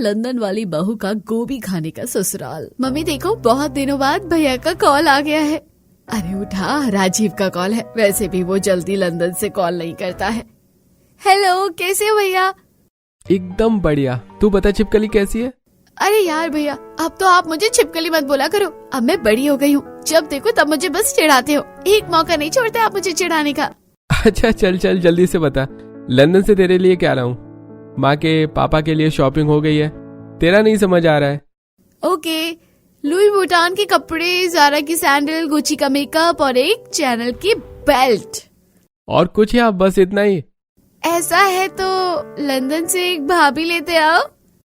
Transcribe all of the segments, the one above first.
London वाली बहू का गोभी खाने का ससुराल। मम्मी देखो, बहुत दिनों बाद भैया का कॉल आ गया है। अरे उठा, राजीव का कॉल है। वैसे भी वो जल्दी लंदन से कॉल नहीं करता है। हेलो, कैसे हो भैया? एकदम बढ़िया। तू बता छिपकली कैसी है? अरे यार भैया, अब तो आप मुझे छिपकली मत बोला करो। अब मैं बड़ी हो गई हूँ, जब देखो तब मुझे बस चिढ़ाते हो। एक मौका नहीं छोड़ते आप मुझे चिढ़ाने का। अच्छा चल जल्दी से बता, लंदन से तेरे लिए क्या लाऊं? माँ के पापा के लिए शॉपिंग हो गई है, तेरा नहीं समझ आ रहा है। ओके, लुई वुइटन के कपड़े, ज़ारा की सैंडल, गुची का मेकअप और एक चैनल की बेल्ट। और कुछ या बस इतना ही? ऐसा है तो लंदन से एक भाभी लेते आओ।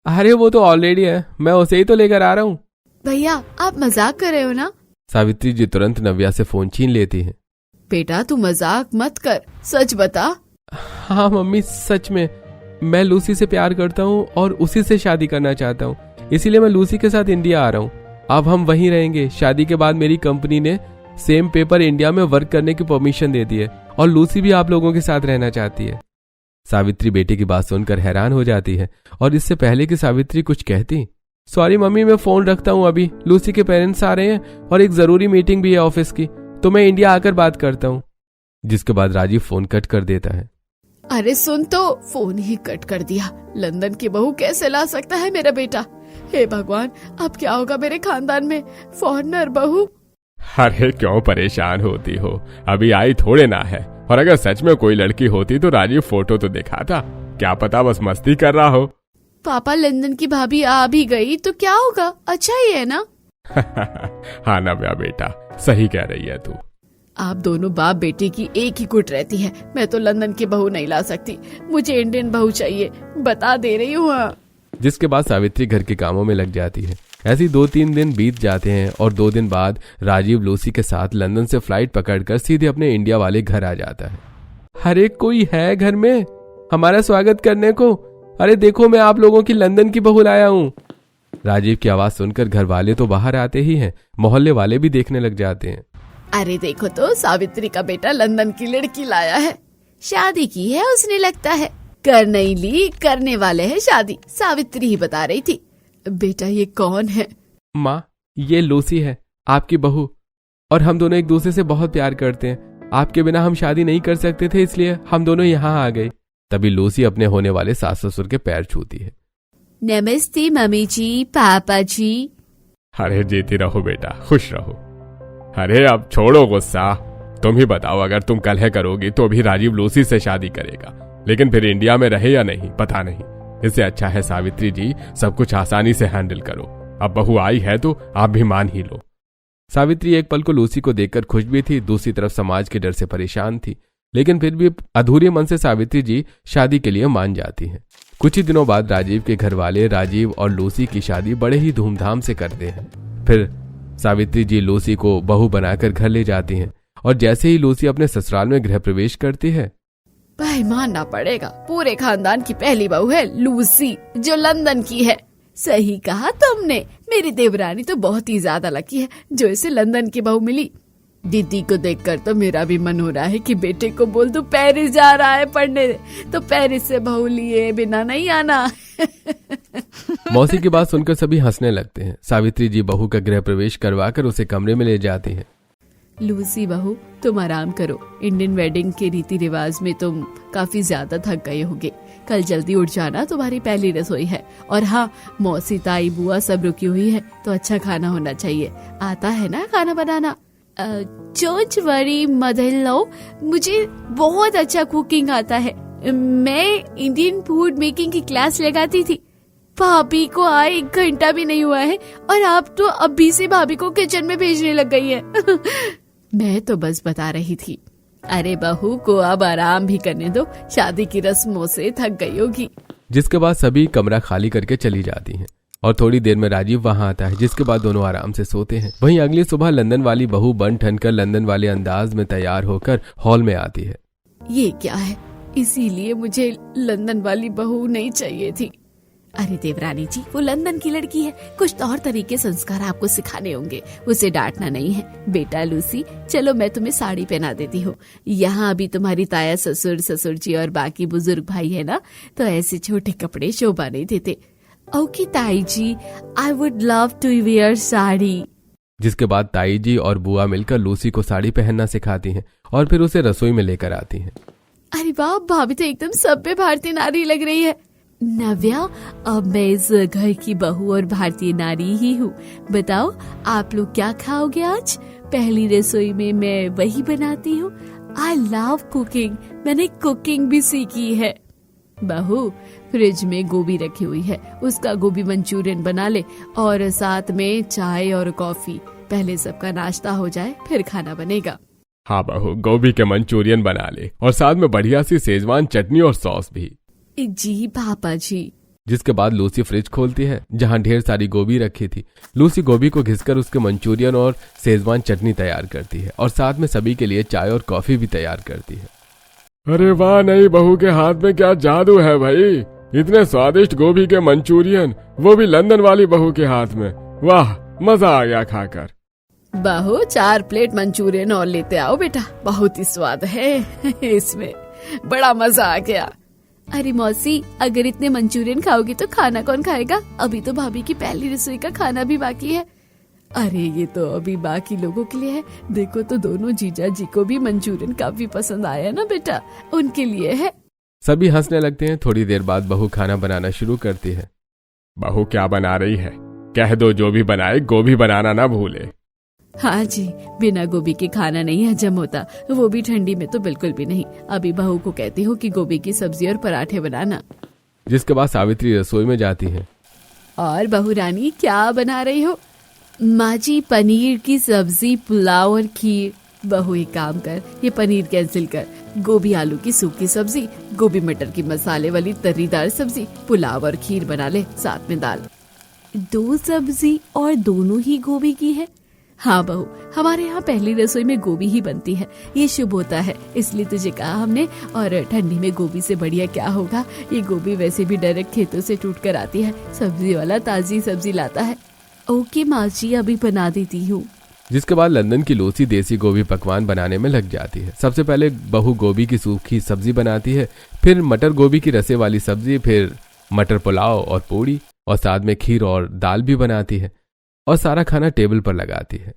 अरे वो तो ऑलरेडी है, मैं उसे ही तो लेकर आ रहा हूँ। भैया आप मजाक कर रहे हो ना? सावित्री जी तुरंत नव्या से फोन छीन लेती है। बेटा तू मजाक मत कर, सच बता। हाँ मम्मी, सच में मैं लूसी से प्यार करता हूँ और उसी से शादी करना चाहता हूँ, इसीलिए मैं लूसी के साथ इंडिया आ रहा हूँ। अब हम वहीं रहेंगे। शादी के बाद मेरी कंपनी ने सेम पेपर इंडिया में वर्क करने की परमिशन दे दी है और लूसी भी आप लोगों के साथ रहना चाहती है। सावित्री बेटी की बात सुनकर हैरान हो जाती है और इससे पहले कि सावित्री कुछ कहती, सॉरी मम्मी, मैं फोन रखता हूँ, अभी लूसी के पेरेंट्स आ रहे हैं और एक जरूरी मीटिंग भी है ऑफिस की, तो मैं इंडिया आकर बात करता हूँ। जिसके बाद राजीव फोन कट कर देता है। अरे सुन, तो फोन ही कट कर दिया। लंदन की बहू कैसे ला सकता है मेरा बेटा? हे भगवान, अब क्या होगा मेरे खानदान में? फॉरेनर बहू। अरे क्यों परेशान होती हो, अभी आई थोड़े ना है। और अगर सच में कोई लड़की होती तो राजीव फोटो तो दिखाता, क्या पता बस मस्ती कर रहा हो। पापा, लंदन की भाभी आ भी गई तो क्या होगा, अच्छा ही है ना? हाँ नव्या बेटा, सही कह रही है तू। आप दोनों बाप बेटी की एक ही गुट रहती है। मैं तो लंदन की बहू नहीं ला सकती, मुझे इंडियन बहू चाहिए, बता दे रही हूँ। जिसके बाद सावित्री घर के कामों में लग जाती है। ऐसी 2-3 दिन बीत जाते हैं और 2 दिन बाद राजीव लूसी के साथ लंदन से फ्लाइट पकड़कर सीधे अपने इंडिया वाले घर आ जाता है। हर एक कोई है घर में हमारा स्वागत करने को। अरे देखो, मैं आप लोगों की लंदन की बहू लाया हूँ। राजीव की आवाज सुनकर घर वाले तो बाहर आते ही हैं, मोहल्ले वाले भी देखने लग जाते हैं। अरे देखो तो, सावित्री का बेटा लंदन की लड़की लाया है। शादी की है उसने, लगता है। कर नहीं ली, करने वाले है शादी। सावित्री ही बता रही थी। बेटा ये कौन है? माँ, ये लूसी है, आपकी बहू, और हम दोनों एक दूसरे से बहुत प्यार करते हैं। आपके बिना हम शादी नहीं कर सकते थे, इसलिए हम दोनों यहाँ आ गए। तभी लूसी अपने होने वाले सास ससुर के पैर छूती है। नमस्ते मम्मी जी, पापा जी। अरे जीती रहो बेटा, खुश रहो। अरे अब छोड़ो गुस्सा, तुम ही बताओ, अगर तुम कलह करोगी तो भी राजीव लूसी से शादी करेगा, लेकिन फिर इंडिया में रहे या नहीं पता नहीं। इससे अच्छा है सावित्री जी, सब कुछ आसानी से हैंडल करो। अब बहू आई है तो आप भी मान ही लो। सावित्री एक पल को लूसी को देखकर खुश भी थी, दूसरी तरफ समाज के डर से परेशान थी, लेकिन फिर भी अधूरे मन से सावित्री जी शादी के लिए मान जाती हैं। कुछ ही दिनों बाद राजीव के घर वाले राजीव और लूसी की शादी बड़े ही धूमधाम से करते हैं। फिर सावित्री जी लूसी को बहू बनाकर घर ले जाती हैं और जैसे ही लूसी अपने ससुराल में गृह प्रवेश करती है, भाई मानना पड़ेगा, पूरे खानदान की पहली बहू है लूसी, जो लंदन की है। सही कहा तुमने, मेरी देवरानी तो बहुत ही ज्यादा लकी है जो इसे लंदन की बहू मिली। दीदी को देखकर तो मेरा भी मन हो रहा है कि बेटे को बोल दूं पेरिस जा रहा है पढ़ने, तो पेरिस से बहू लिए बिना नहीं आना। मौसी की बात सुनकर सभी हंसने लगते हैं। सावित्री जी बहू का गृह प्रवेश करवाकर उसे कमरे में ले जाती हैं। लूसी बहू, तुम आराम करो। इंडियन वेडिंग के रीति रिवाज में तुम काफी ज्यादा थक गए होगे। कल जल्दी उठ जाना, तुम्हारी पहली रसोई है। और हाँ, मौसी ताई बुआ सब रुकी हुई है, तो अच्छा खाना होना चाहिए। आता है ना खाना बनाना? Don't worry mother in law, मुझे बहुत अच्छा कुकिंग आता है। मैं इंडियन फूड मेकिंग की क्लास लगाती थी। भाभी को आए 1 घंटा भी नहीं हुआ है और आप तो अभी से भाभी को किचन में भेजने लग गई है। मैं तो बस बता रही थी। अरे बहू को अब आराम भी करने दो, शादी की रस्मों से थक गई होगी। जिसके बाद सभी कमरा खाली करके चली जाती हैं और थोड़ी देर में राजीव वहां आता है, जिसके बाद दोनों आराम से सोते हैं। वहीं अगली सुबह लंदन वाली बहू बन ठन कर लंदन वाले अंदाज में तैयार होकर हॉल में आती है। ये क्या है? इसीलिए मुझे लंदन वाली बहू नहीं चाहिए थी। अरे देवरानी जी, वो लंदन की लड़की है, कुछ तौर तरीके संस्कार आपको सिखाने होंगे, उसे डांटना नहीं है। बेटा लूसी, चलो मैं तुम्हें साड़ी पहना देती हूँ। यहाँ अभी तुम्हारी ताया ससुर, ससुर जी और बाकी बुजुर्ग भाई है ना, तो ऐसे छोटे कपड़े शोभा नहीं देते। ओके ताई जी, I would love to wear sari. जिसके बाद ताई जी और बुआ मिलकर लूसी को साड़ी पहनना सिखाती हैं और फिर उसे रसोई में लेकर आती हैं। अरे वाह, भाभी तो एकदम सभ्य भारतीय नारी लग रही है। नव्या, अब मैं इस घर की बहू और भारतीय नारी ही हूँ। बताओ आप लोग क्या खाओगे आज? पहली रसोई में मैं वही बनाती हूँ। आई लव कुकिंग, मैंने कुकिंग भी सीखी है। बहू, फ्रिज में गोभी रखी हुई है, उसका गोभी मंचूरियन बना ले और साथ में चाय और कॉफी। पहले सबका नाश्ता हो जाए फिर खाना बनेगा। हाँ बहू, गोभी के मंचूरियन बना ले और साथ में बढ़िया सी शेजवान चटनी और सॉस भी। जी पापा जी। जिसके बाद लूसी फ्रिज खोलती है जहां ढेर सारी गोभी रखी थी। लूसी गोभी को घिसकर उसके मंचूरियन और शेजवान चटनी तैयार करती है और साथ में सभी के लिए चाय और कॉफी भी तैयार करती है। अरे वाह, नई बहू के हाथ में क्या जादू है भाई। इतने स्वादिष्ट गोभी के मंचूरियन, वो भी लंदन वाली बहू के हाथ में। वाह, मजा आ गया खाकर। बहू 4 प्लेट मंचूरियन और लेते आओ बेटा, बहुत ही स्वाद है इसमें, बड़ा मजा आ गया। अरे मौसी, अगर इतने मंचूरियन खाओगी तो खाना कौन खाएगा? अभी तो भाभी की पहली रसोई का खाना भी बाकी है। अरे ये तो अभी बाकी लोगों के लिए है। देखो तो दोनों जीजा जी को भी मंचूरियन काफी पसंद आया ना बेटा, उनके लिए है। सभी हंसने लगते हैं। थोड़ी देर बाद बहू खाना बनाना शुरू करती है। बहू क्या बना रही है? कह दो जो भी बनाए गोभी बनाना ना भूले। हाँ जी, बिना गोभी के खाना नहीं हजम होता, वो भी ठंडी में तो बिल्कुल भी नहीं। अभी बहू को कहती हूँ कि गोभी की सब्जी और पराठे बनाना। जिसके बाद सावित्री रसोई में जाती है। और बहू रानी क्या बना रही हो? माँ जी, पनीर की सब्जी, पुलाव और खीर। बहू एक काम कर, ये पनीर कैंसिल कर। गोभी आलू की सूखी सब्जी, गोभी मटर की मसाले वाली तर्रीदार सब्जी, पुलाव और खीर बना ले, साथ में दाल। 2 सब्जी और दोनों ही गोभी की है? हाँ बहू, हमारे यहाँ पहली रसोई में गोभी ही बनती है, ये शुभ होता है, इसलिए तुझे कहा हमने। और ठंडी में गोभी से बढ़िया क्या होगा? ये गोभी वैसे भी डायरेक्ट खेतों से टूट कर आती है, सब्जी वाला ताजी सब्जी लाता है। ओके माँ जी, अभी बना देती हूँ। जिसके बाद लंदन की लूसी देसी गोभी पकवान बनाने में लग जाती है। सबसे पहले बहू गोभी की सूखी सब्जी बनाती है, फिर मटर गोभी की रसे वाली सब्जी, फिर मटर पुलाव और पूड़ी और साथ में खीर और दाल भी बनाती है और सारा खाना टेबल पर लगाती है।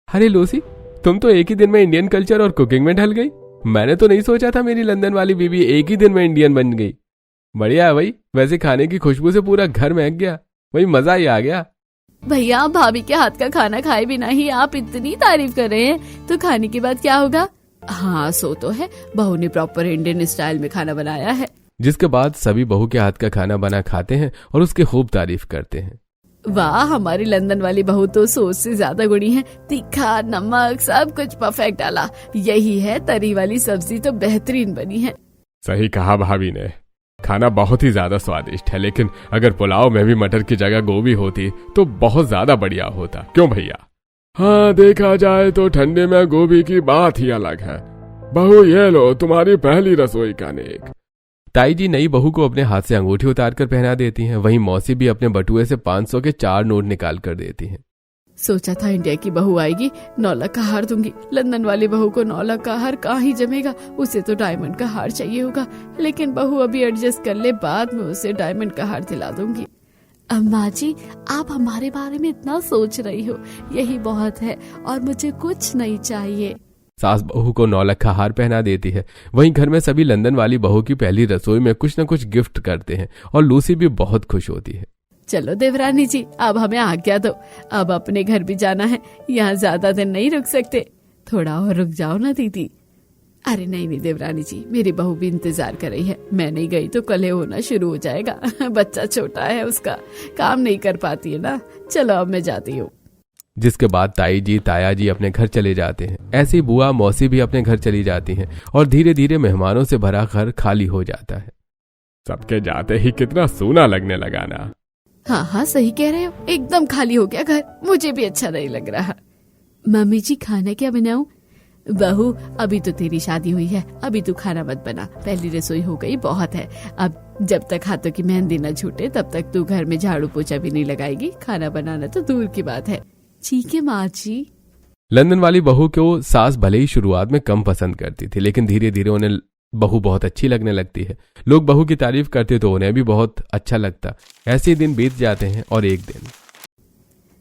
अरे लूसी, तुम तो एक ही दिन में इंडियन कल्चर और कुकिंग में ढल गई। मैंने तो नहीं सोचा था मेरी लंदन वाली बीवी एक ही दिन में इंडियन बन गई। बढ़िया है भाई, वैसे खाने की खुशबू से पूरा घर महक गया, वही मजा ही आ गया। भैया, भाभी के हाथ का खाना खाए बिना ही आप इतनी तारीफ कर रहे हैं, तो खाने के बाद क्या होगा? हाँ सो तो है, बहू ने प्रॉपर इंडियन स्टाइल में खाना बनाया है। जिसके बाद सभी बहू के हाथ का खाना बना खाते हैं और उसकी खूब तारीफ करते हैं। वाह, हमारी लंदन वाली बहू तो सोच से ज्यादा गुणी है। तीखा, नमक सब कुछ परफेक्ट डाला। यही है, तरी वाली सब्जी तो बेहतरीन बनी है। सही कहा भाभी ने, खाना बहुत ही ज्यादा स्वादिष्ट है, लेकिन अगर पुलाव में भी मटर की जगह गोभी होती तो बहुत ज्यादा बढ़िया होता। क्यों भैया? हाँ, देखा जाए तो ठंडे में गोभी की बात ही अलग है। बहू ये लो तुम्हारी पहली रसोई का नेक। ताई जी नई बहू को अपने हाथ से अंगूठी उतार कर पहना देती हैं। वहीं मौसी भी अपने बटुए से 500 के 4 नोट निकाल कर देती हैं। सोचा था इंडिया की बहू आएगी 9 लाख का हार दूंगी, लंदन वाली बहू को 9 लाख का हार कहाँ ही जमेगा, उसे तो डायमंड का हार चाहिए होगा। लेकिन बहू अभी एडजस्ट कर ले, बाद में उसे डायमंड का हार दिला दूंगी। अम्मा जी, आप हमारे बारे में इतना सोच रही हो, यही बहुत है और मुझे कुछ नहीं चाहिए। सास बहू को 9 लाख का हार पहना देती है। वहीं घर में सभी लंदन वाली बहू की पहली रसोई में कुछ न कुछ गिफ्ट करते हैं और लूसी भी बहुत खुश होती है। चलो देवरानी जी, अब हमें आज्ञा दो, अब अपने घर भी जाना है, यहाँ ज्यादा दिन नहीं रुक सकते। थोड़ा और रुक जाओ ना दीदी। अरे नहीं देवरानी जी, मेरी बहू भी इंतजार कर रही है, मैं नहीं गई तो कलह होना शुरू हो जाएगा। बच्चा छोटा है, उसका काम नहीं कर पाती है ना। चलो अब मैं जाती हूँ। जिसके बाद ताई जी ताया जी अपने घर चले जाते हैं। ऐसे ही बुआ मौसी भी अपने घर चली जाती हैं और धीरे धीरे मेहमानों से भरा घर खाली हो जाता है। सबके जाते ही कितना सूना लगने लगा ना। हाँ हाँ सही कह रहे हो, एकदम खाली हो गया घर, मुझे भी अच्छा नहीं लग रहा। मम्मी जी खाना क्या बनाऊं? बहू अभी तो तेरी शादी हुई है, अभी तू खाना मत बना, पहली रसोई हो गई बहुत है। अब जब तक हाथों की मेहंदी न छूटे तब तक तू घर में झाड़ू पोछा भी नहीं लगाएगी, खाना बनाना तो दूर की बात है। ठीक है माँ जी। लंदन वाली बहू को सास भले ही शुरुआत में कम पसंद करती थी, लेकिन धीरे धीरे उन्हें बहू बहुत अच्छी लगने लगती है। लोग बहू की तारीफ करते तो उन्हें भी बहुत अच्छा लगता। ऐसे ही दिन बीत जाते हैं और एक दिन,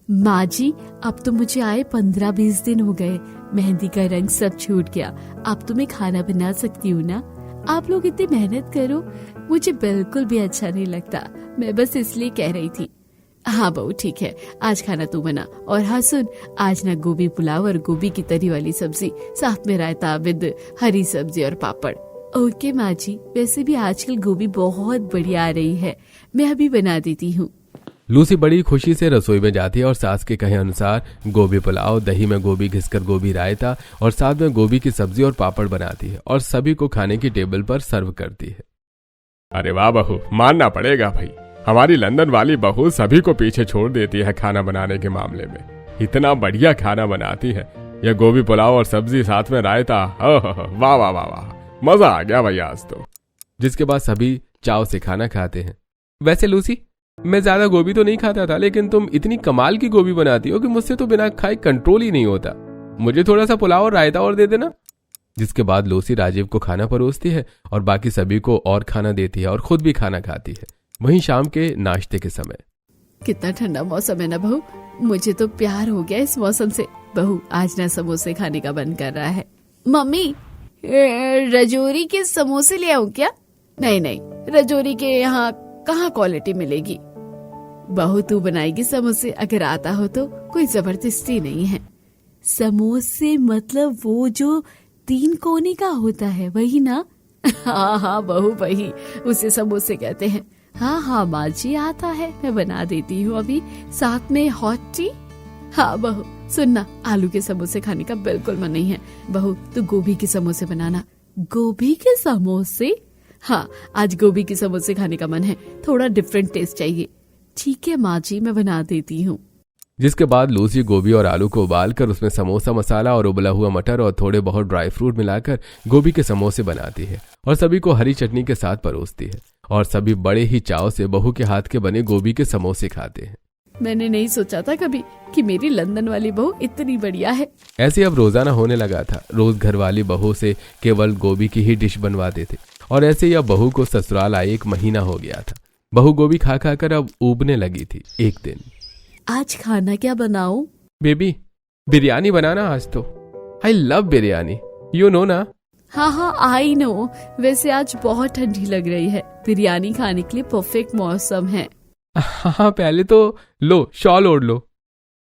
माँ जी, अब तो मुझे आए 15-20 दिन हो गए। मेहंदी का रंग सब छूट गया। अब तो मैं खाना बना सकती हूँ ना? आप लोग इतनी मेहनत करो, मुझे बिल्कुल भी अच्छा नहीं लगता। मैं बस इसलिए कह रही थी। हाँ बहू ठीक है, आज खाना तू बना। और हाँ सुन, आज ना गोभी पुलाव और गोभी की तरी वाली सब्जी, साथ में रायता विद हरी सब्जी और पापड़। ओके माँ जी, वैसे भी आजकल गोभी बहुत बढ़िया आ रही है, मैं अभी बना देती हूँ। लूसी बड़ी खुशी से रसोई में जाती है और सास के कहे अनुसार गोभी पुलाव, दही में गोभी घिसकर गोभी रायता और साथ में गोभी की सब्जी और पापड़ बनाती है और सभी को खाने की टेबल पर सर्व करती है। अरे वाह बहू, मानना पड़ेगा भाई, हमारी लंदन वाली बहू सभी को पीछे छोड़ देती है खाना बनाने के मामले में। इतना बढ़िया खाना बनाती है। यह गोभी पुलाव और सब्जी साथ में रायता, वाह वाह वाह वाह, मजा आ गया भाई आज तो। जिसके बाद सभी चाव से खाना खाते हैं। वैसे लूसी, मैं ज्यादा गोभी तो नहीं खाता था, लेकिन तुम इतनी कमाल की गोभी बनाती हो कि मुझसे तो बिना खाए कंट्रोल ही नहीं होता। मुझे थोड़ा सा पुलाव और रायता और दे देना। जिसके बाद लूसी राजीव को खाना परोसती है और बाकी सभी को और खाना देती है और खुद भी खाना खाती है। वहीं शाम के नाश्ते के समय, कितना ठंडा मौसम है ना बहू, मुझे तो प्यार हो गया इस मौसम से। बहू आज ना समोसे खाने का मन कर रहा है। मम्मी, रजौरी के समोसे ले आऊं क्या? नहीं नहीं, रजौरी के यहाँ कहाँ क्वालिटी मिलेगी। बहू तू बनाएगी समोसे, अगर आता हो तो, कोई जबरदस्ती नहीं है। समोसे मतलब वो जो 3 कोने का होता है, वही ना? हाँ हाँ बहू वही, उसे समोसे कहते हैं। हाँ हाँ माँ जी आता है, मैं बना देती हूँ अभी, साथ में हॉट टी। हाँ बहू सुनना, आलू के समोसे खाने का बिल्कुल मन नहीं है। बहू तू गोभी के समोसे बनाना। गोभी के समोसे? हाँ आज गोभी के समोसे खाने का मन है, थोड़ा डिफरेंट टेस्ट चाहिए। ठीक है माँ जी, मैं बना देती हूँ। जिसके बाद लूसी गोभी और आलू को उबालकर उसमें समोसा मसाला और उबला हुआ मटर और थोड़े बहुत ड्राई फ्रूट मिलाकर गोभी के समोसे बनाती है और सभी को हरी चटनी के साथ परोसती है और सभी बड़े ही चाव से बहू के हाथ के बने गोभी के समोसे खाते हैं। मैंने नहीं सोचा था कभी कि मेरी लंदन वाली बहू इतनी बढ़िया है। ऐसे अब रोजाना होने लगा था। रोज घर वाली बहू से केवल गोभी की ही डिश बनवाते थे और ऐसे ही अब बहू को ससुराल आए 1 महीना हो गया था। बहू गोभी खा खा कर अब ऊबने लगी थी। एक दिन, आज खाना क्या बनाऊं? बेबी बिरयानी बनाना आज तो। I love biryani, you know ना। हाँ हाँ आई नो, वैसे आज बहुत ठंडी लग रही है, बिरयानी खाने के लिए परफेक्ट मौसम है। हाँ पहले तो लो शॉल ओढ़ लो।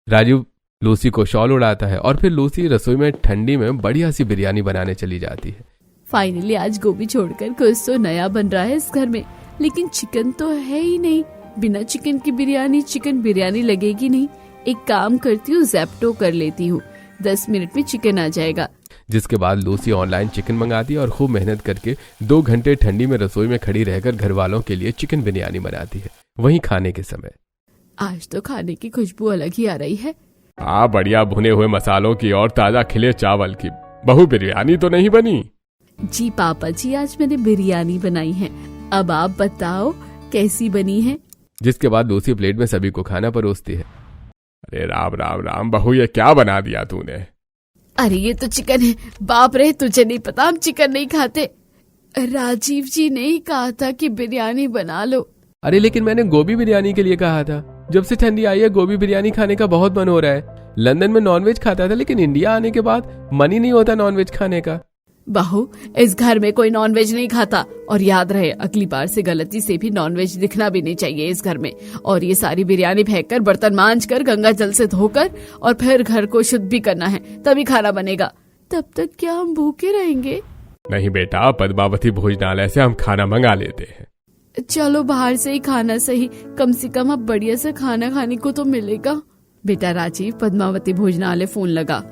राजीव लूसी को शॉल उड़ाता है और फिर लूसी रसोई में ठंडी में बढ़िया सी बिरयानी बनाने चली जाती है। फाइनली आज गोभी छोड़कर कुछ तो नया बन रहा है इस घर में, लेकिन चिकन तो है ही नहीं। बिना चिकन की बिरयानी चिकन बिरयानी लगेगी नहीं। एक काम करती हूँ, ज़ेप्टो कर लेती हूँ, 10 मिनट में चिकन आ जाएगा। जिसके बाद लूसी ऑनलाइन चिकन मंगाती है और खूब मेहनत करके 2 घंटे ठंडी में रसोई में खड़ी रहकर घर वालों के लिए चिकन बिरयानी बनाती है। वहीं खाने के समय, आज तो खाने की खुशबू अलग ही आ रही है। बढ़िया भुने हुए मसालों की और ताजा खिले चावल की। बहू बिरयानी तो नहीं बनी? जी पापा जी, आज मैंने बिरयानी बनाई है। अब आप बताओ कैसी बनी है? जिसके बाद लूसी प्लेट में सभी को खाना परोसती है। अरे राम राम राम बहू, ये क्या बना दिया तूने? अरे ये तो चिकन है। बाप रे, तुझे नहीं पता हम चिकन नहीं खाते। राजीव जी ने ही कहा था कि बिरयानी बना लो। अरे लेकिन मैंने गोभी बिरयानी के लिए कहा था। जब से ठंडी आई है गोभी बिरयानी खाने का बहुत मन हो रहा है। लंदन में नॉनवेज खाता था, लेकिन इंडिया आने के बाद मन ही नहीं होता नॉनवेज खाने का। बहू इस घर में कोई नॉनवेज नहीं खाता, और याद रहे अगली बार से गलती से भी नॉनवेज दिखना भी नहीं चाहिए इस घर में। और ये सारी बिरयानी फेंक कर, बर्तन मांज कर, गंगा जल से धोकर और फिर घर को शुद्ध भी करना है, तभी खाना बनेगा। तब तक क्या हम भूखे रहेंगे? नहीं बेटा, पद्मावती भोजनालय से हम खाना मंगा लेते हैं। चलो बाहर से ही खाना सही, कम से कम अब बढ़िया से खाना खाने को तो मिलेगा। बेटा राजीव, पद्मावती भोजनालय फोन लगा।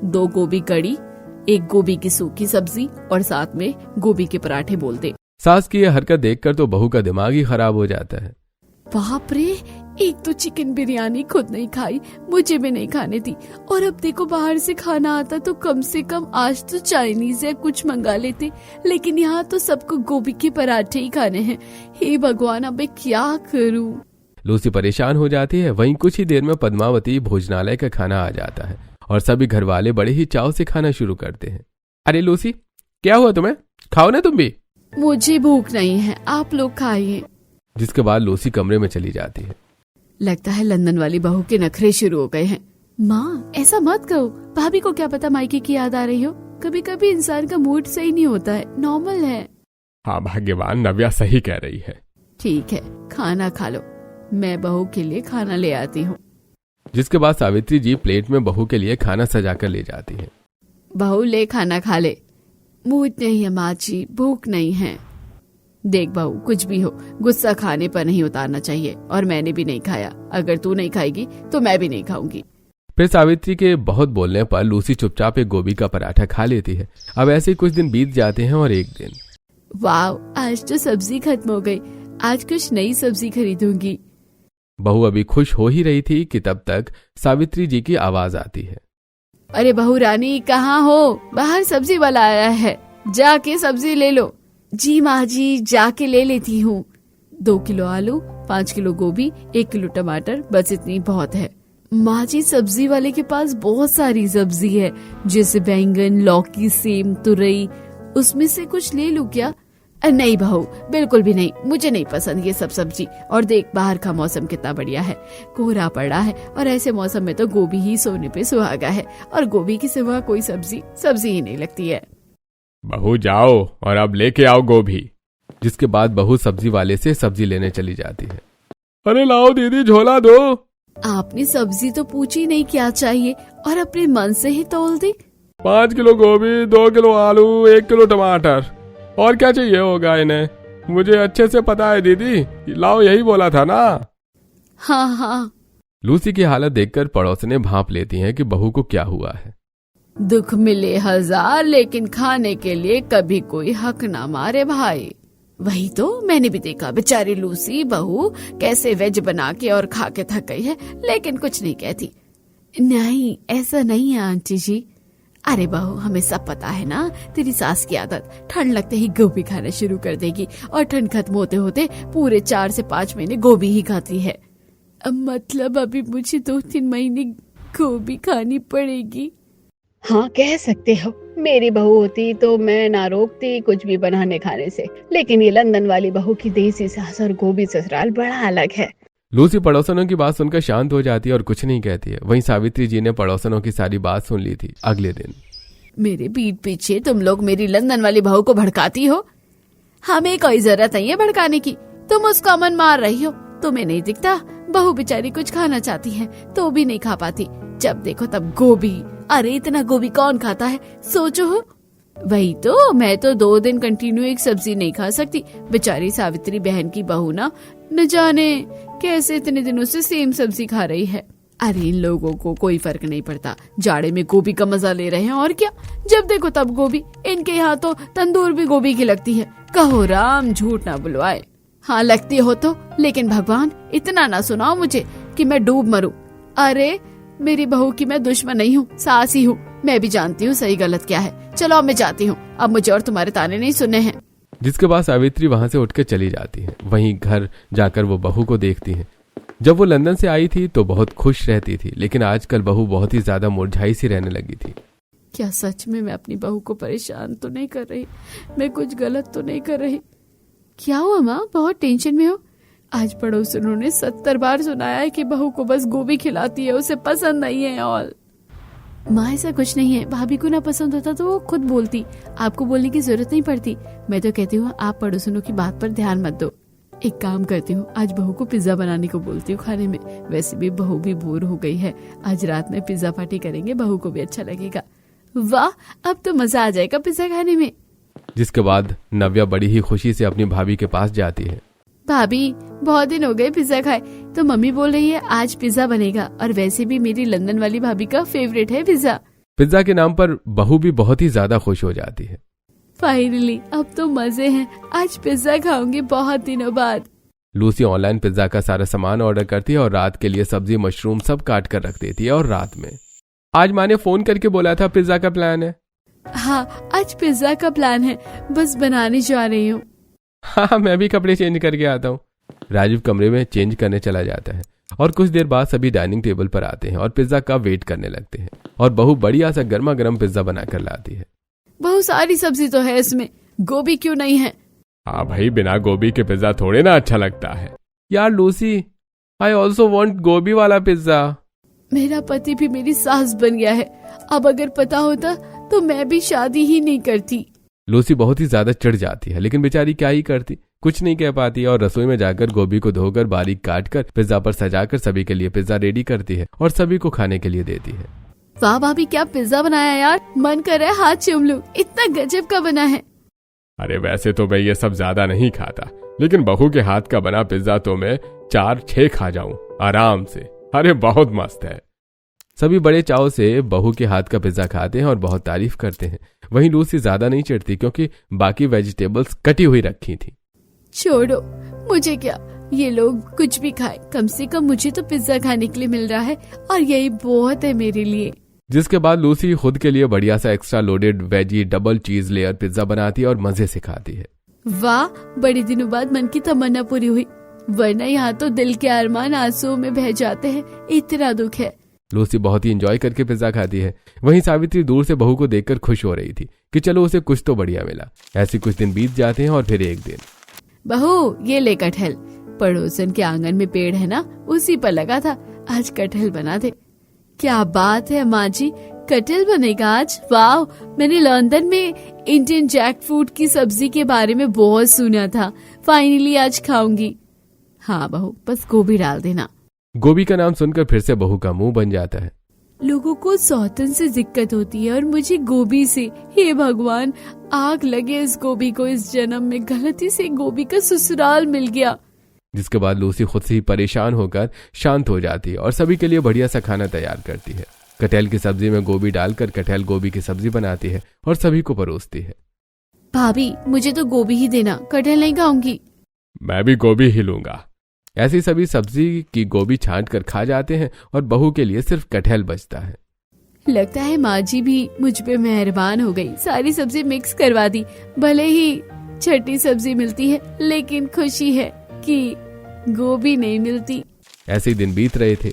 2 गोभी कड़ी, 1 गोभी की सूखी सब्जी और साथ में गोभी के पराठे बोल दे। सास की यह हरकत देखकर तो बहू का दिमाग ही खराब हो जाता है। बाप रे, एक तो चिकन बिरयानी खुद नहीं खाई, मुझे भी नहीं खाने दी, और अब देखो बाहर से खाना आता तो कम से कम आज तो चाइनीज या कुछ मंगा लेते, लेकिन यहाँ तो सबको गोभी के पराठे ही खाने हैं। हे भगवान, अब मैं क्या करूँ? लूसी परेशान हो जाती है। वहीं कुछ ही देर में पद्मावती भोजनालय का खाना आ जाता है और सभी घर वाले बड़े ही चाव से खाना शुरू करते हैं। अरे लूसी, क्या हुआ तुम्हें? खाओ ना तुम भी। मुझे भूख नहीं है, आप लोग खाइए। जिसके बाद लूसी कमरे में चली जाती है। लगता है लंदन वाली बहू के नखरे शुरू हो गए हैं। माँ ऐसा मत कहो, भाभी को क्या पता मायके की याद आ रही हो। कभी कभी इंसान का मूड सही नहीं होता है, नॉर्मल है। हाँ भाग्यवान, नव्या सही कह रही है। ठीक है, खाना खा लो, मैं बहू के लिए खाना ले आती हूँ। जिसके बाद सावित्री जी प्लेट में बहू के लिए खाना सजाकर ले जाती है। बहू ले खाना खा ले। मूड नहीं है माँ जी, भूख नहीं है। देख बहू, कुछ भी हो गुस्सा खाने पर नहीं उतारना चाहिए, और मैंने भी नहीं खाया। अगर तू नहीं खाएगी तो मैं भी नहीं खाऊंगी। फिर सावित्री के बहुत बोलने पर लूसी चुपचाप एक गोभी का पराठा खा लेती है। अब ऐसे ही कुछ दिन बीत जाते हैं और एक दिन, वाह, आज तो सब्जी खत्म हो गई, आज कुछ नई सब्जी खरीदूंगी। बहू अभी खुश हो ही रही थी कि तब तक सावित्री जी की आवाज आती है। अरे बहू रानी कहाँ हो? बाहर सब्जी वाला आया है, जाके सब्जी ले लो। जी माँ जी, जाके ले लेती हूँ। 2 किलो आलू, 5 किलो गोभी, 1 किलो टमाटर, बस इतनी बहुत है। माँ जी सब्जी वाले के पास बहुत सारी सब्जी है, जैसे बैंगन, लौकी, सेम, तुरई, उसमें से कुछ ले लूं क्या? नहीं बहू, बिल्कुल भी नहीं, मुझे नहीं पसंद ये सब सब्जी। और देख बाहर का मौसम कितना बढ़िया है, कोहरा पड़ा है, और ऐसे मौसम में तो गोभी ही सोने पे सुहागा है, और गोभी के सिवा कोई सब्जी ही नहीं लगती है। बहू जाओ और अब लेके आओ गोभी। जिसके बाद बहू सब्जी वाले से सब्जी लेने चली जाती है। अरे लाओ दीदी, झोला दो। आपने सब्जी तो पूछी नहीं क्या चाहिए, और अपने मन से ही तोल दी। 5 किलो गोभी, 2 किलो आलू, 1 किलो टमाटर, और क्या चाहिए होगा इन्हें? मुझे अच्छे से पता है दीदी, लाओ यही बोला था ना। हाँ हाँ। लूसी की हालत देखकर पड़ोसने भांप लेती हैं कि बहू को क्या हुआ है। दुख मिले 1000, लेकिन खाने के लिए कभी कोई हक ना मारे भाई। वही तो मैंने भी देखा, बेचारी लूसी बहू कैसे वेज बना के और खा के थक गई है, लेकिन कुछ नहीं कहती। नहीं ऐसा नहीं है आंटी जी। अरे बहू, हमें सब पता है ना तेरी सास की आदत, ठंड लगते ही गोभी खाना शुरू कर देगी, और ठंड खत्म होते होते पूरे 4 से 5 महीने गोभी ही खाती है। मतलब अभी मुझे 2-3 महीने गोभी खानी पड़ेगी। हाँ कह सकते हो, मेरी बहू होती तो मैं ना रोकती कुछ भी बनाने खाने से, लेकिन ये लंदन वाली बहू की देसी सास और गोभी ससुराल बड़ा अलग है। लूसी पड़ोसनों की बात सुनकर शांत हो जाती है और कुछ नहीं कहती है। वहीं सावित्री जी ने पड़ोसनों की सारी बात सुन ली थी। अगले दिन, मेरे पीठ पीछे तुम लोग मेरी लंदन वाली बहू को भड़काती हो। हमें कोई जरूरत नहीं है भड़काने की, तुम उसको अमन मार रही हो। तुम्हें नहीं दिखता बहू बेचारी कुछ खाना चाहती है तो भी नहीं खा पाती, जब देखो तब गोभी। अरे इतना गोभी कौन खाता है, सोचो हो। वही तो, मैं तो 2 दिन कंटिन्यू एक सब्जी नहीं खा सकती। बेचारी सावित्री बहन की बहू न जाने कैसे इतने दिनों से सेम सब्जी खा रही है। अरे इन लोगों को कोई फर्क नहीं पड़ता, जाड़े में गोभी का मजा ले रहे हैं और क्या, जब देखो तब गोभी। इनके यहाँ तो तंदूर भी गोभी की लगती है। कहो राम, झूठ ना बुलवाए। हाँ लगती हो तो, लेकिन भगवान इतना ना सुनाओ मुझे कि मैं डूब मरूं। अरे मेरी बहू की मैं दुश्मन नहीं हूँ, सास ही हूँ। मैं भी जानती हूँ सही गलत क्या है। चलो अब मैं जाती हूँ, अब मुझे और तुम्हारे ताने नहीं सुनने हैं। जिसके बाद सावित्री वहां से उठकर चली जाती है। वहीं घर जाकर वो बहू को देखती है। जब वो लंदन से आई थी तो बहुत खुश रहती थी, लेकिन आजकल बहू बहुत ही ज्यादा मुरझाई सी रहने लगी थी। क्या सच में मैं अपनी बहू को परेशान तो नहीं कर रही? मैं कुछ गलत तो नहीं कर रही? क्या हुआ माँ, बहुत टेंशन में हो? आज पड़ोसियों ने 70 बार सुनाया है कि बहू को बस गोभी खिलाती है, उसे पसंद नहीं है। और माँ ऐसा कुछ नहीं है, भाभी को ना पसंद होता तो वो खुद बोलती, आपको बोलने की जरूरत नहीं पड़ती। मैं तो कहती हूँ आप पड़ोसियों की बात पर ध्यान मत दो। एक काम करती हूँ, आज बहू को पिज्जा बनाने को बोलती हूँ खाने में। वैसे भी बहू भी बोर हो गई है, आज रात में पिज्जा पार्टी करेंगे, बहू को भी अच्छा लगेगा। वाह, अब तो मजा आ जाएगा पिज्जा खाने में। जिसके बाद नव्या बड़ी ही खुशी से अपनी भाभी के पास जाती है। भाभी बहुत दिन हो गए पिज्जा खाए, तो मम्मी बोल रही है आज पिज्जा बनेगा, और वैसे भी मेरी लंदन वाली भाभी का फेवरेट है पिज्जा। पिज्जा के नाम पर बहू भी बहुत ही ज्यादा खुश हो जाती है। फाइनली अब तो मजे हैं, आज पिज्जा खाऊंगी बहुत दिनों बाद। लूसी ऑनलाइन पिज्जा का सारा सामान ऑर्डर करती है और रात के लिए सब्जी, मशरूम सब काट कर रख देती है। और रात में आज माँ ने फोन करके बोला था पिज्जा का प्लान है। हाँ आज पिज्जा का प्लान है, बस बनाने जा रही हूँ। हाँ मैं भी कपड़े चेंज करके आता हूँ। राजीव कमरे में चेंज करने चला जाता है और कुछ देर बाद सभी डाइनिंग टेबल पर आते हैं और पिज्जा का वेट करने लगते हैं। और बहू बढ़िया सा गर्मा गर्म पिज्जा बनाकर लाती है। बहुत सारी सब्जी तो है इसमें, गोभी क्यों नहीं है? हाँ भाई, बिना गोभी के पिज्जा थोड़े ना अच्छा लगता है। यार लूसी, आई ऑल्सो वॉन्ट गोभी वाला पिज्जा। मेरा पति भी मेरी सास बन गया है। अब अगर पता होता तो मैं भी शादी ही नहीं करती। लूसी बहुत ही ज्यादा चिढ़ जाती है, लेकिन बेचारी क्या ही करती, कुछ नहीं कह पाती और रसोई में जाकर गोभी को धोकर बारीक काट कर पिज्जा पर सजाकर सभी के लिए पिज्जा रेडी करती है और सभी को खाने के लिए देती है। वाह भाभी, क्या पिज्जा बनाया यार, मन कर रहा है हाथ चूम लूं, इतना गजब का बना है। अरे वैसे तो मैं ये सब ज्यादा नहीं खाता, लेकिन बहू के हाथ का बना पिज्जा तो मैं 4-6 खा जाऊं आराम से। अरे बहुत मस्त है। सभी बड़े चाव से बहू के हाथ का पिज्जा खाते हैं और बहुत तारीफ करते हैं। वहीं लूसी ज्यादा नहीं चिढ़ती क्योंकि बाकी वेजिटेबल्स कटी हुई रखी थी। छोड़ो, मुझे क्या, ये लोग कुछ भी खाए, कम से कम मुझे तो पिज्जा खाने के लिए मिल रहा है और यही बहुत है मेरे लिए। जिसके बाद लूसी खुद के लिए बढ़िया सा एक्स्ट्रा लोडेड वेजी डबल चीज लेयर पिज्जा बनाती है और मजे से खाती है। वाह, बड़े दिनों बाद मन की तमन्ना पूरी हुई, वरना यहाँ तो दिल के अरमान आंसुओं में बह जाते हैं, इतना दुख है। लूसी बहुत ही एंजॉय करके पिज्जा खाती है। वहीं सावित्री दूर से बहू को देखकर खुश हो रही थी कि चलो उसे कुछ तो बढ़िया मिला। ऐसे कुछ दिन बीत जाते हैं और फिर एक दिन, बहू ये ले कटहल, पड़ोसन के आंगन में पेड़ है ना, उसी पर लगा था, आज कटहल बना दे। क्या बात है माँ जी, कटहल बनेगा आज? वाह, मैंने लंदन में इंडियन जैक फ्रूट की सब्जी के बारे में बहुत सुना था, फाइनली आज खाऊंगी। हाँ बहू, बस गोभी डाल देना। गोभी का नाम सुनकर फिर से बहू का मुंह बन जाता है। लोगों को सौतन से दिक्कत होती है और मुझे गोभी से। हे भगवान, आग लगे इस गोभी को, इस जन्म में गलती से गोभी का ससुराल मिल गया। जिसके बाद लूसी खुद से ही परेशान होकर शांत हो जाती है और सभी के लिए बढ़िया सा खाना तैयार करती है। कटहल की सब्जी में गोभी डालकर कटहल गोभी की सब्जी बनाती है और सभी को परोसती है। भाभी मुझे तो गोभी ही देना, कटहल नहीं खाऊंगी। मैं भी गोभी ही लूंगा। ऐसी सभी सब्जी की गोभी छांट कर खा जाते हैं और बहू के लिए सिर्फ कटहल बचता है। लगता है माँ जी भी मुझ पे मेहरबान हो गई, सारी सब्जी मिक्स करवा दी। भले ही छठी सब्जी मिलती है, लेकिन खुशी है कि गोभी नहीं मिलती। ऐसे ही दिन बीत रहे थे।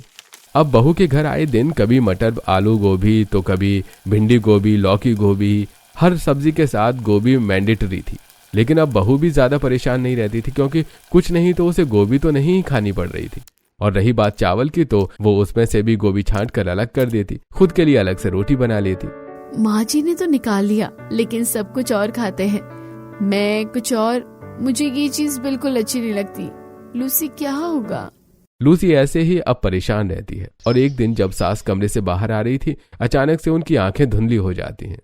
अब बहू के घर आए दिन कभी मटर आलू गोभी तो कभी भिंडी गोभी लौकी गोभी, हर सब्जी के साथ गोभी मैंडेटरी थी। लेकिन अब बहू भी ज्यादा परेशान नहीं रहती थी क्योंकि कुछ नहीं तो उसे गोभी तो नहीं ही खानी पड़ रही थी। और रही बात चावल की तो वो उसमें से भी गोभी छांट कर अलग कर देती, खुद के लिए अलग से रोटी बना लेती। माँ जी ने तो निकाल लिया, लेकिन सब कुछ और खाते हैं, मैं कुछ और। मुझे ये चीज बिल्कुल अच्छी नहीं लगती। लूसी क्या होगा? लूसी ऐसे ही अब परेशान रहती है और एक दिन जब सास कमरे से बाहर आ रही थी, अचानक से उनकी आंखें धुंधली हो जाती हैं।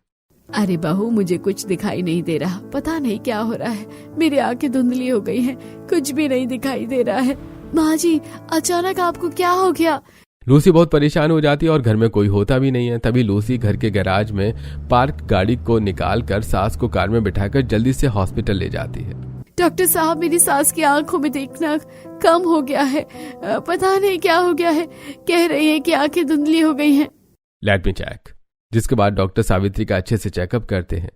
अरे बहू, मुझे कुछ दिखाई नहीं दे रहा, पता नहीं क्या हो रहा है, मेरी आंखें धुंधली हो गई हैं, कुछ भी नहीं दिखाई दे रहा है। माँ जी, अचानक आपको क्या हो गया? लूसी बहुत परेशान हो जाती है और घर में कोई होता भी नहीं है। तभी लूसी घर के गैराज में पार्क गाड़ी को निकाल कर सास को कार में बिठाकर जल्दी से हॉस्पिटल ले जाती है। डॉक्टर साहब, मेरी सास की आंखों में देखना कम हो गया है, पता नहीं क्या हो गया है, कह रही है कि आंखें धुंधली हो गई हैं। Let me check. जिसके बाद डॉक्टर सावित्री का अच्छे से चेकअप करते हैं।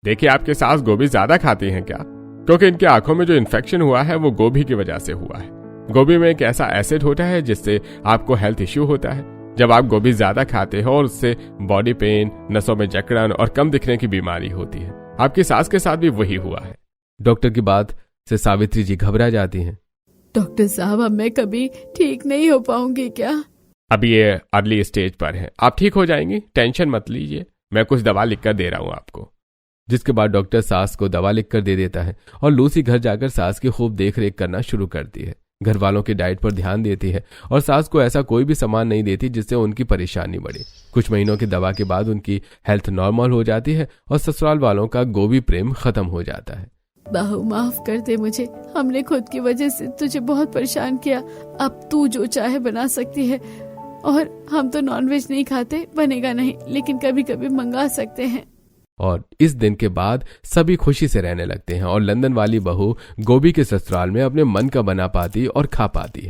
देखिए, आपके सास गोभी ज्यादा खाती हैं क्या? क्योंकि इनकी आंखों में जो इन्फेक्शन हुआ है वो गोभी की वजह से हुआ है। गोभी में एक ऐसा एसिड होता है जिससे आपको हेल्थ इश्यू होता है। जब आप गोभी ज्यादा खाते हो और उससे बॉडी पेन, नसों में जकड़न और कम दिखने की बीमारी होती है। आपकी सास के साथ भी वही हुआ है। डॉक्टर की बात से सावित्री जी घबरा जाती हैं। डॉक्टर साहब, अब मैं कभी ठीक नहीं हो पाऊंगी क्या? अभी ये अर्ली स्टेज पर है, आप ठीक हो जाएंगी, टेंशन मत लीजिए, मैं कुछ दवा लिखकर दे रहा हूँ आपको। जिसके बाद डॉक्टर सास को दवा लिखकर दे देता है और लूसी घर जाकर सास की खूब देख रेख करना शुरू करती है। घर वालों की डाइट पर ध्यान देती है और सास को ऐसा कोई भी सामान नहीं देती जिससे उनकी परेशानी बढ़े। कुछ महीनों की दवा के बाद उनकी हेल्थ नॉर्मल हो जाती है और ससुराल वालों का गोभी प्रेम खत्म हो जाता है। बहू, माफ कर दे मुझे, हमने खुद की वजह से तुझे बहुत परेशान किया। अब तू जो चाहे बना सकती है, और हम तो नॉनवेज नहीं खाते, बनेगा नहीं, लेकिन कभी कभी मंगा सकते हैं। और इस दिन के बाद सभी खुशी से रहने लगते हैं और लंदन वाली बहू गोभी के ससुराल में अपने मन का बना पाती और खा पाती है।